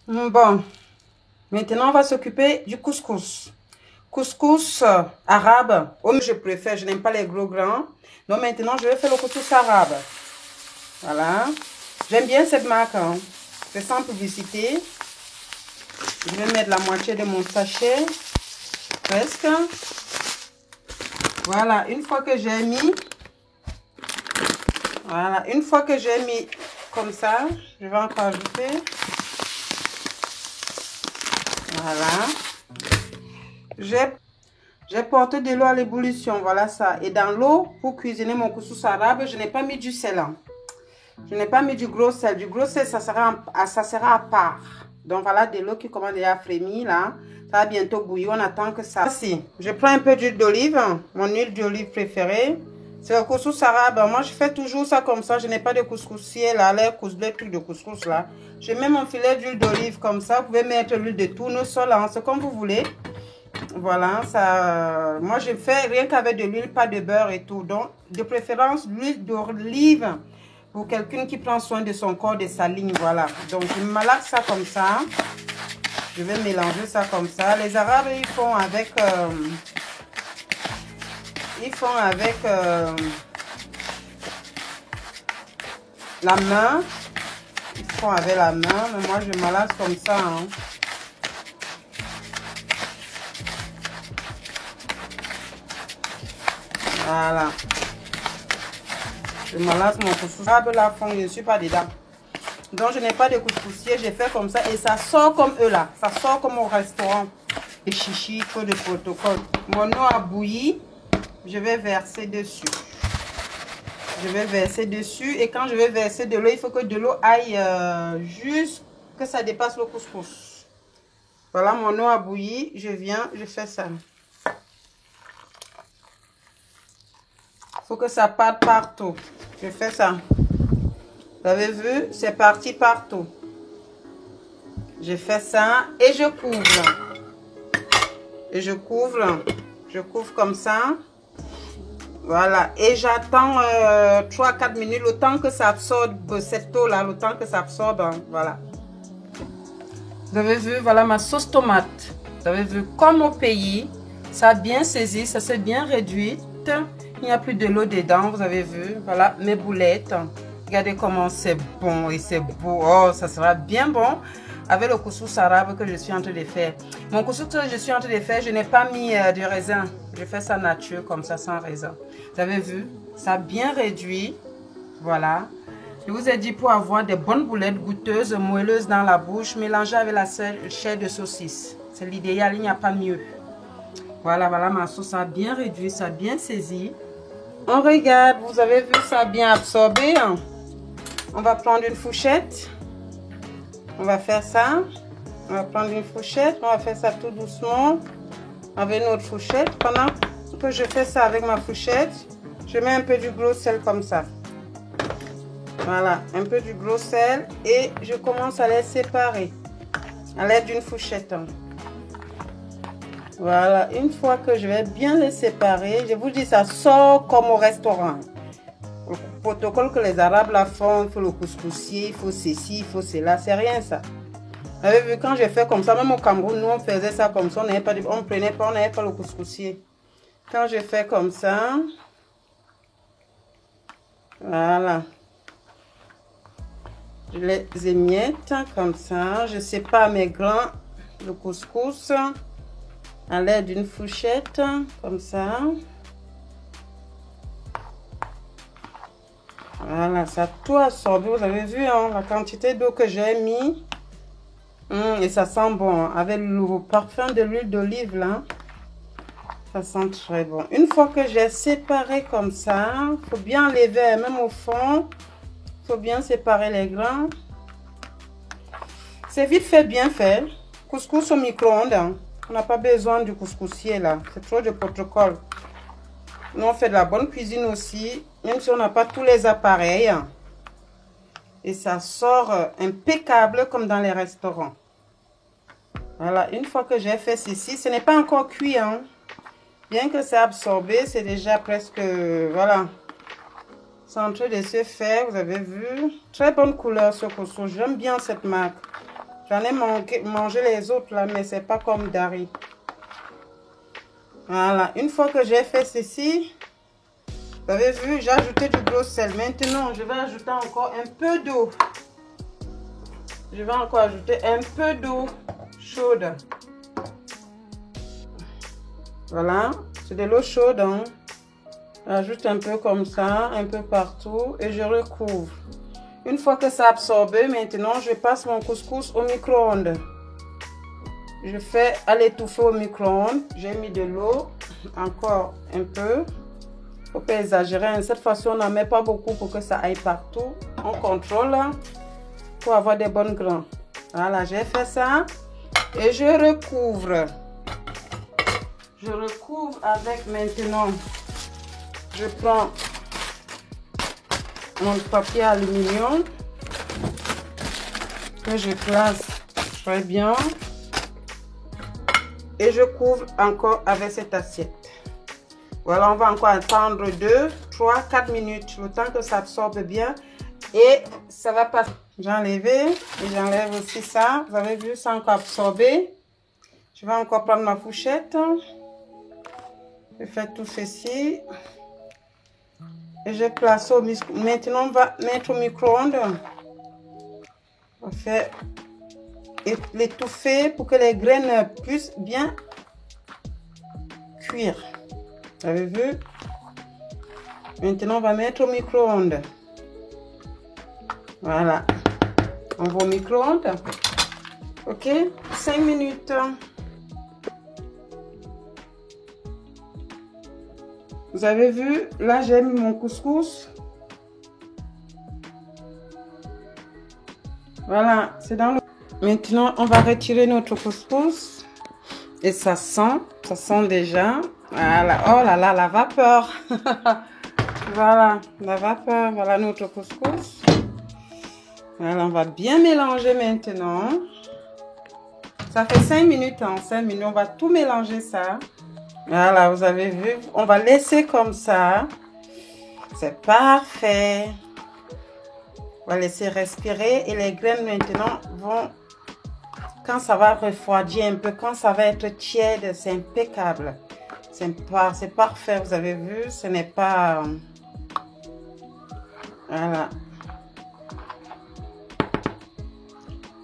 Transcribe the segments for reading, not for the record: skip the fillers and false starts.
Bon, maintenant on va s'occuper du couscous. Couscous arabe, oh, je préfère, je n'aime pas les gros grands. Donc maintenant je vais faire le couscous arabe. Voilà. J'aime bien cette marque, hein. C'est sans publicité. Je vais mettre la moitié de mon sachet. Presque. Voilà, une fois que j'ai mis. Voilà, une fois que j'ai mis comme ça, je vais encore ajouter. Voilà. J'ai porté de l'eau à l'ébullition, voilà ça. Et dans l'eau, pour cuisiner mon couscous arabe, je n'ai pas mis du sel. Hein. Je n'ai pas mis du gros sel. Du gros sel, ça sera à part. Donc voilà de l'eau qui commence déjà à frémir là. Ça va bientôt bouillir. On attend que ça. Voici, je prends un peu d'huile d'olive, mon huile d'olive préférée. C'est le couscous arabe. Moi, je fais toujours ça comme ça. Je n'ai pas de couscoussier là, les trucs de couscous là. Je mets mon filet d'huile d'olive comme ça. Vous pouvez mettre l'huile de tournesol, hein, c'est comme vous voulez. Voilà, ça. Moi, je fais rien qu'avec de l'huile, pas de beurre et tout. Donc, de préférence, l'huile d'olive pour quelqu'un qui prend soin de son corps, de sa ligne. Voilà. Donc, je malaxe ça comme ça. Je vais mélanger ça comme ça. Les Arabes, ils font avec. La main. Ils font avec la main. Mais moi, je malaxe comme ça. Hein. Voilà. Je malaxe mon couscous. Ah, la fond, je ne suis pas dedans. Donc, je n'ai pas de couscoussier. J'ai fait comme ça. Et ça sort comme eux là. Ça sort comme au restaurant. Des chichis, peu de protocole. Mon eau a bouilli. Je vais verser dessus. Je vais verser dessus. Et quand je vais verser de l'eau, il faut que de l'eau aille juste que ça dépasse le couscous. Voilà, mon eau a bouilli. Je viens, je fais ça. Il faut que ça parte partout. Je fais ça. Vous avez vu? C'est parti partout. Je fais ça et je couvre. Et je couvre. Je couvre comme ça. Voilà. Et j'attends 3-4 minutes le temps que ça absorbe cette eau-là. Le temps que ça absorbe. Hein, voilà. Vous avez vu? Voilà ma sauce tomate. Vous avez vu? Comme au pays, ça a bien saisi. Ça s'est bien réduit. Il n'y a plus de l'eau dedans. Vous avez vu? Voilà mes boulettes. Regardez comment c'est bon et c'est beau. Oh, ça sera bien bon avec le couscous arabe que je suis en train de faire. Mon couscous que je suis en train de faire, je n'ai pas mis de raisin. Je fais ça nature comme ça, sans raisin. Vous avez vu? Ça a bien réduit. Voilà. Je vous ai dit pour avoir des bonnes boulettes goûteuses, moelleuses dans la bouche, mélangées avec la chair de saucisse. C'est l'idéal, il n'y a pas mieux. Voilà, voilà, ma sauce a bien réduit, ça a bien saisi. On regarde, vous avez vu, ça a bien absorbé. On va prendre une fourchette. On va faire ça. On va prendre une fourchette. On va faire ça tout doucement avec notre fourchette. Pendant que je fais ça avec ma fourchette, je mets un peu du gros sel comme ça. Voilà, un peu du gros sel. Et je commence à les séparer à l'aide d'une fourchette. Voilà, une fois que je vais bien les séparer, je vous dis, ça sort comme au restaurant. Le protocole que les Arabes la font, il faut le couscoussier, il faut ceci, il faut cela, c'est rien ça. Vous avez vu, quand j'ai fait comme ça, même au Cameroun, nous on faisait ça comme ça, on n'avait pas le couscoussier. Quand je fais comme ça, voilà. Je les émiette comme ça, je sépare mes grains de couscous à l'aide d'une fourchette, comme ça. Voilà, ça a tout absorbé. Vous avez vu hein, la quantité d'eau que j'ai mis. Et ça sent bon. Avec le parfum de l'huile d'olive là. Ça sent très bon. Une fois que j'ai séparé comme ça, il faut bien enlever, même au fond. Il faut bien séparer les grains. C'est vite fait, bien fait. Couscous au micro-ondes. Hein. On n'a pas besoin du couscoussier là. C'est trop de protocole. Nous, on fait de la bonne cuisine aussi, même si on n'a pas tous les appareils. Et ça sort impeccable comme dans les restaurants. Voilà, une fois que j'ai fait ceci, ce n'est pas encore cuit. Hein. Bien que c'est absorbé, c'est déjà presque... Voilà. C'est en train de se faire, vous avez vu. Très bonne couleur ce couscous. J'aime bien cette marque. J'en ai mangé les autres là, mais c'est pas comme Dari. Voilà, une fois que j'ai fait ceci, vous avez vu, j'ai ajouté du gros sel. Maintenant, je vais ajouter encore un peu d'eau. Je vais encore ajouter un peu d'eau chaude. Voilà, c'est de l'eau chaude. Hein. J'ajoute un peu comme ça, un peu partout et je recouvre. Une fois que ça a absorbé, maintenant, je passe mon couscous au micro-ondes. Je fais à l'étouffer au micro-ondes. J'ai mis de l'eau, encore un peu. Il ne faut pas exagérer. Cette fois-ci, on n'en met pas beaucoup pour que ça aille partout. On contrôle pour avoir des bonnes grains. Voilà, j'ai fait ça. Et je recouvre. Je recouvre avec maintenant. Je prends mon papier aluminium que je place très bien et je couvre encore avec cette assiette. Voilà, on va encore attendre 2, 3, 4 minutes le temps que ça absorbe bien et ça va passer. J'ai enlevé et j'enlève aussi ça. Vous avez vu, ça a encore absorbé. Je vais encore prendre ma fourchette. Je fais tout ceci. Et je place au micro. Maintenant, on va mettre au micro-ondes. On fait l'étouffer pour que les graines puissent bien cuire. Vous avez vu? Maintenant, on va mettre au micro-ondes. Voilà. On va au micro-ondes. Ok? 5 minutes. Vous avez vu, là j'ai mis mon couscous. Voilà, c'est dans le... Maintenant, on va retirer notre couscous. Et ça sent déjà. Voilà, oh là là, la vapeur. Voilà, la vapeur, voilà notre couscous. Voilà, on va bien mélanger maintenant. Ça fait 5 minutes, en 5 minutes, on va tout mélanger ça. Voilà, vous avez vu, on va laisser comme ça. C'est parfait. On va laisser respirer et les graines maintenant vont, quand ça va refroidir un peu, quand ça va être tiède, c'est impeccable. C'est parfait, vous avez vu, ce n'est pas... Voilà.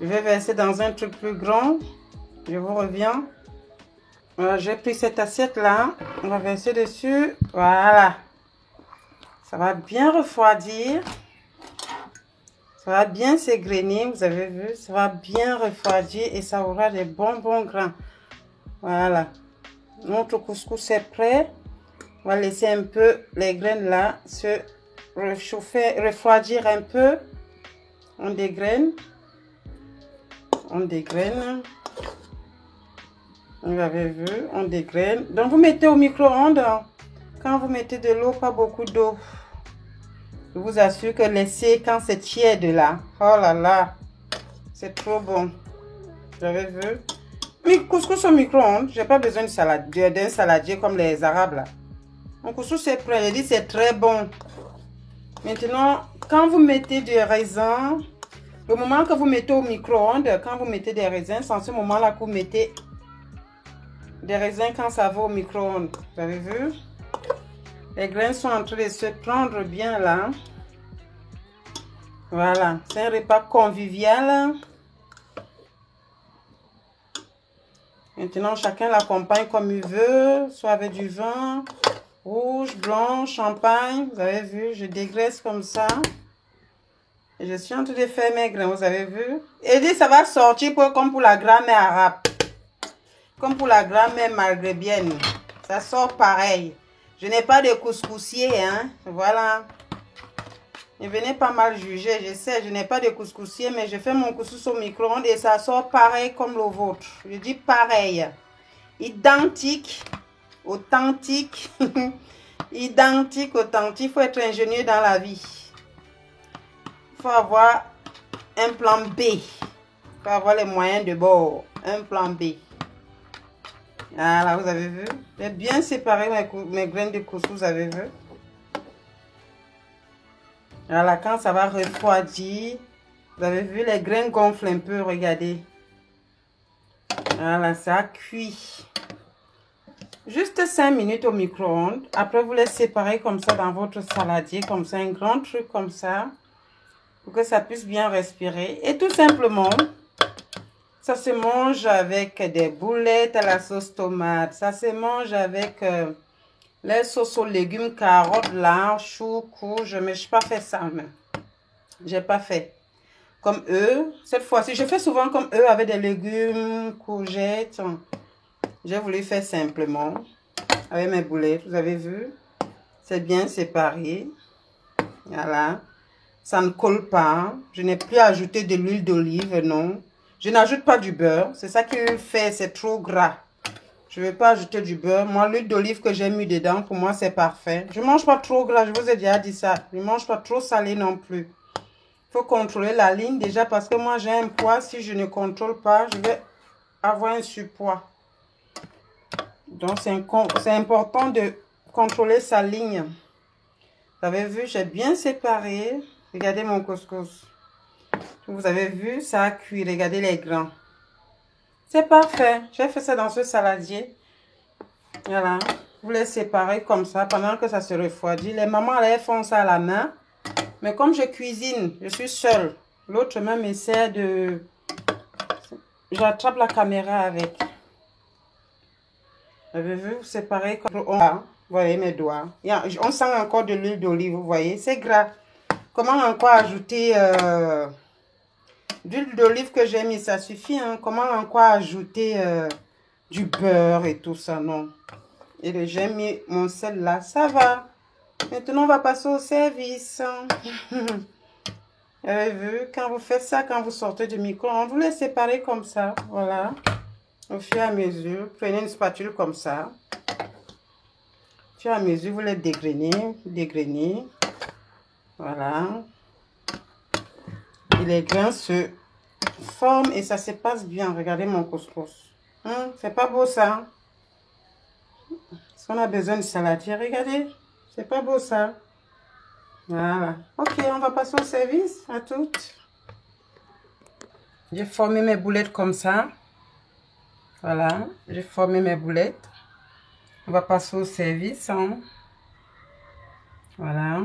Je vais verser dans un truc plus grand. Je vous reviens. Voilà, j'ai pris cette assiette là, on va verser dessus, voilà, ça va bien refroidir, ça va bien s'égrener, vous avez vu, ça va bien refroidir et ça aura des bons grains. Voilà, notre couscous est prêt, on va laisser un peu les graines là se réchauffer, refroidir un peu, on dégraine. Vous avez vu, on dégraine. Donc, vous mettez au micro-ondes. Quand vous mettez de l'eau, pas beaucoup d'eau. Je vous assure que laissez quand c'est tiède là. Oh là là, c'est trop bon. Vous avez vu? Mais couscous au micro-ondes, j'ai pas besoin d'un saladier comme les Arabes là. Mon couscous c'est prêt. Je dis c'est très bon. Maintenant, quand vous mettez des raisins, le moment que vous mettez au micro-ondes, quand vous mettez des raisins, c'est en ce moment-là que vous mettez des raisins quand ça va au micro-ondes. Vous avez vu? Les graines sont en train de se prendre bien là. Voilà. C'est un repas convivial. Maintenant, chacun l'accompagne comme il veut. Soit avec du vin, rouge, blanc, champagne. Vous avez vu? Je dégraisse comme ça. Et je suis en train de faire mes grains. Vous avez vu? Et dit ça va sortir comme pour la grammaire arabe. Comme pour la grammaire maghrébienne. Ça sort pareil. Je n'ai pas de couscoussier, hein. Voilà. Ne venez pas mal juger. Je sais, je n'ai pas de couscoussier, mais je fais mon couscous au micro-ondes et ça sort pareil comme le vôtre. Je dis pareil. Identique. Authentique. Identique, authentique. Il faut être ingénieux dans la vie. Il faut avoir un plan B. Il faut avoir les moyens de bord. Un plan B. Voilà, vous avez vu? J'ai bien séparé mes graines de couscous, vous avez vu? Voilà, quand ça va refroidir, vous avez vu, les graines gonflent un peu, regardez. Voilà, ça cuit. Juste 5 minutes au micro-ondes. Après, vous les séparez comme ça dans votre saladier, comme ça, un grand truc comme ça, pour que ça puisse bien respirer. Et tout simplement, ça se mange avec des boulettes à la sauce tomate. Ça se mange avec les sauces aux légumes, carottes, lard, choux, courges. Mais je n'ai pas fait ça. Je n'ai pas fait. Comme eux, cette fois-ci, je fais souvent comme eux avec des légumes, courgettes. J'ai voulu faire simplement avec mes boulettes. Vous avez vu? C'est bien séparé. Voilà. Ça ne colle pas. Je n'ai plus ajouté de l'huile d'olive, non. Je n'ajoute pas du beurre. C'est ça qu'il fait, c'est trop gras. Je ne vais pas ajouter du beurre. Moi, l'huile d'olive que j'ai mis dedans, pour moi, c'est parfait. Je ne mange pas trop gras, je vous ai déjà dit ça. Je ne mange pas trop salé non plus. Il faut contrôler la ligne déjà parce que moi j'ai un poids. Si je ne contrôle pas, je vais avoir un surpoids. Donc c'est important de contrôler sa ligne. Vous avez vu, j'ai bien séparé. Regardez mon couscous. Vous avez vu, ça a cuit. Regardez les grains. C'est parfait. J'ai fait ça dans ce saladier. Voilà. Vous les séparez comme ça pendant que ça se refroidit. Les mamans, elles font ça à la main. Mais comme je cuisine, je suis seule. L'autre même essaie de... J'attrape la caméra avec. Vous avez vu, c'est pareil comme... Vous voyez mes doigts. On sent encore de l'huile d'olive, vous voyez. C'est gras. Comment encore ajouter... d'huile d'olive que j'ai mis, ça suffit. Hein? Comment encore ajouter du beurre et tout ça, non. Et j'ai mis mon sel là, ça va. Maintenant, on va passer au service. Vous avez vu, quand vous faites ça, quand vous sortez du micro-ondes, vous les séparez comme ça. Voilà. Au fur et à mesure, prenez une spatule comme ça. Au fur et à mesure, vous les dégrainez. Voilà. Et les grains se forment et ça se passe bien. Regardez mon couscous. C'est pas beau ça? Est-ce qu'on a besoin de saladier? Regardez. C'est pas beau ça? Voilà. Ok, on va passer au service. À toutes. J'ai formé mes boulettes comme ça. Voilà. J'ai formé mes boulettes. On va passer au service. Hein. Voilà.